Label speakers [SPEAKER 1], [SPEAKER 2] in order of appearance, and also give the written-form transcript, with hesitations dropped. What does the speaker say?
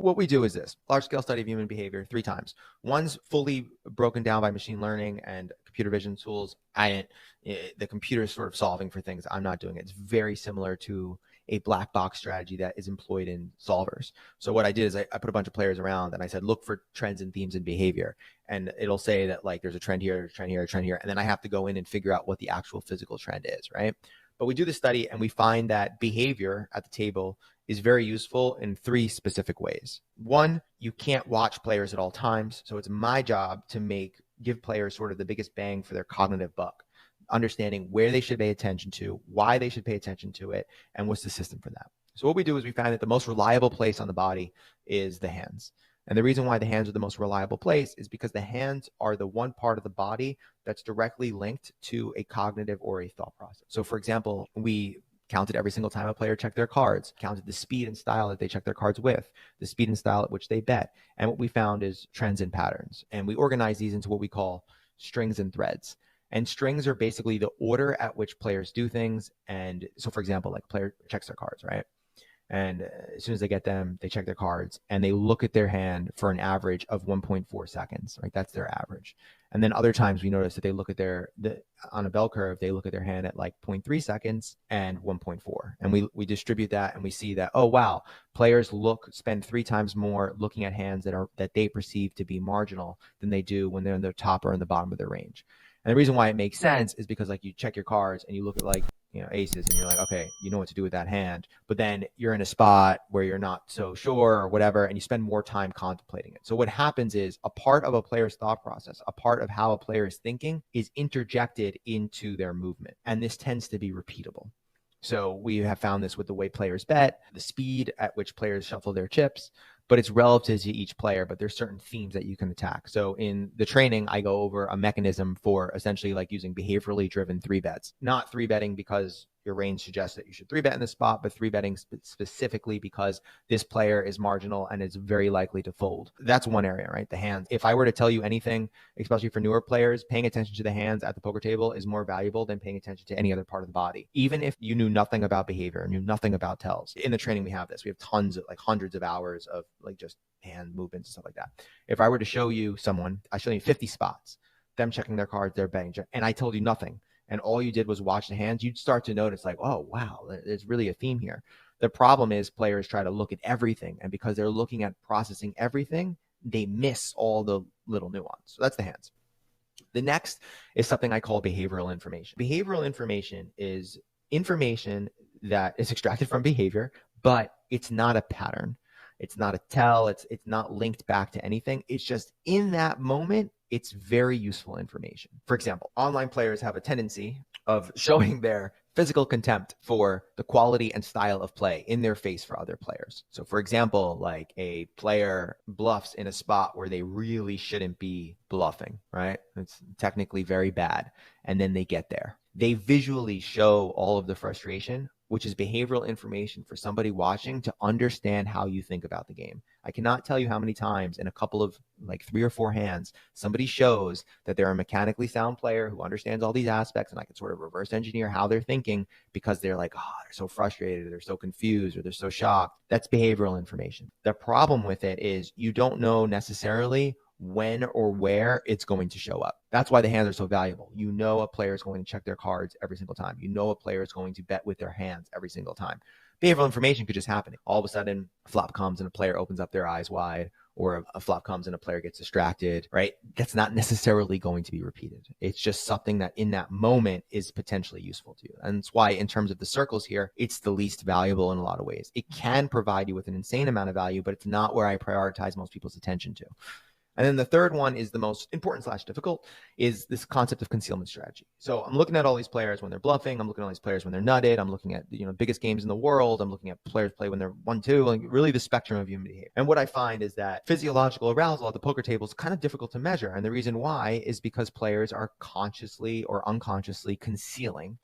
[SPEAKER 1] What we do is this: large scale study of human behavior 3 times. One's fully broken down by machine learning and computer vision tools. The computer is sort of solving for things. I'm not doing it. It's very similar to a black box strategy that is employed in solvers. So what I did is I put a bunch of players around and I said, look for trends and themes in behavior. And it'll say that like there's a trend here, a trend here, a trend here. And then I have to go in and figure out what the actual physical trend is, right? But we do the study and we find that behavior at the table is very useful in 3 specific ways. One, you can't watch players at all times. So it's my job to give players sort of the biggest bang for their cognitive buck, understanding where they should pay attention to, why they should pay attention to it, and what's the system for that. So what we do is we find that the most reliable place on the body is the hands. And the reason why the hands are the most reliable place is because the hands are the one part of the body that's directly linked to a cognitive or a thought process. So for example, we counted every single time a player checked their cards, counted the speed and style that they checked their cards with, the speed and style at which they bet. And what we found is trends and patterns. And we organize these into what we call strings and threads. And strings are basically the order at which players do things. And so, for example, like a player checks their cards, right? And as soon as they get them, they check their cards and they look at their hand for an average of 1.4 seconds, right? That's their average. And then other times we notice that they look at on a bell curve, they look at their hand at like 0.3 seconds and 1.4. And we distribute that and we see that, oh, wow, players spend 3 times more looking at hands that they perceive to be marginal than they do when they're in the top or in the bottom of their range. And the reason why it makes sense is because like you check your cards and you look at like, aces and you're like, okay, you know what to do with that hand, but then you're in a spot where you're not so sure or whatever, and you spend more time contemplating it. So what happens is a part of a player's thought process, a part of how a player is thinking is interjected into their movement. And this tends to be repeatable. So we have found this with the way players bet, the speed at which players shuffle their chips, but it's relative to each player, but there's certain themes that you can attack. So in the training, I go over a mechanism for essentially like using behaviorally driven 3-bets, not 3-betting because your range suggests that you should 3-bet in this spot, but 3-betting specifically because this player is marginal and is very likely to fold. That's one area, right? The hands. If I were to tell you anything, especially for newer players, paying attention to the hands at the poker table is more valuable than paying attention to any other part of the body. Even if you knew nothing about behavior, knew nothing about tells. In the training, we have this. We have tons of like hundreds of hours of like just hand movements and stuff like that. If I were to show you someone, I show you 50 spots, them checking their cards, their betting, and I told you nothing, and all you did was watch the hands, you'd start to notice like, oh, wow, there's really a theme here. The problem is players try to look at everything. And because they're looking at processing everything, they miss all the little nuance. So that's the hands. The next is something I call behavioral information. Behavioral information is information that is extracted from behavior, but it's not a pattern. It's not a tell. It's not linked back to anything. It's just in that moment, it's very useful information. For example, online players have a tendency of showing their physical contempt for the quality and style of play in their face for other players. So for example, like a player bluffs in a spot where they really shouldn't be bluffing, right? It's technically very bad. And then they get there. They visually show all of the frustration, which is behavioral information for somebody watching to understand how you think about the game. I cannot tell you how many times in a couple of like 3 or 4 hands, somebody shows that they're a mechanically sound player who understands all these aspects, and I can sort of reverse engineer how they're thinking because they're like, oh, they're so frustrated, or they're so confused, or they're so shocked. That's behavioral information. The problem with it is you don't know necessarily when or where it's going to show up. That's why the hands are so valuable. You know a player is going to check their cards every single time. You know a player is going to bet with their hands every single time. Behavioral information could just happen. All of a sudden, a flop comes and a player opens up their eyes wide, or a flop comes and a player gets distracted, right? That's not necessarily going to be repeated. It's just something that in that moment is potentially useful to you. And that's why in terms of the circles here, it's the least valuable in a lot of ways. It can provide you with an insane amount of value, but it's not where I prioritize most people's attention to. And then the third one is the most important / difficult, is this concept of concealment strategy. So I'm looking at all these players when they're bluffing. I'm looking at all these players when they're nutted. I'm looking at, biggest games in the world. I'm looking at players play when they're 1-2, like really the spectrum of human behavior. And what I find is that physiological arousal at the poker table is kind of difficult to measure. And the reason why is because players are consciously or unconsciously concealing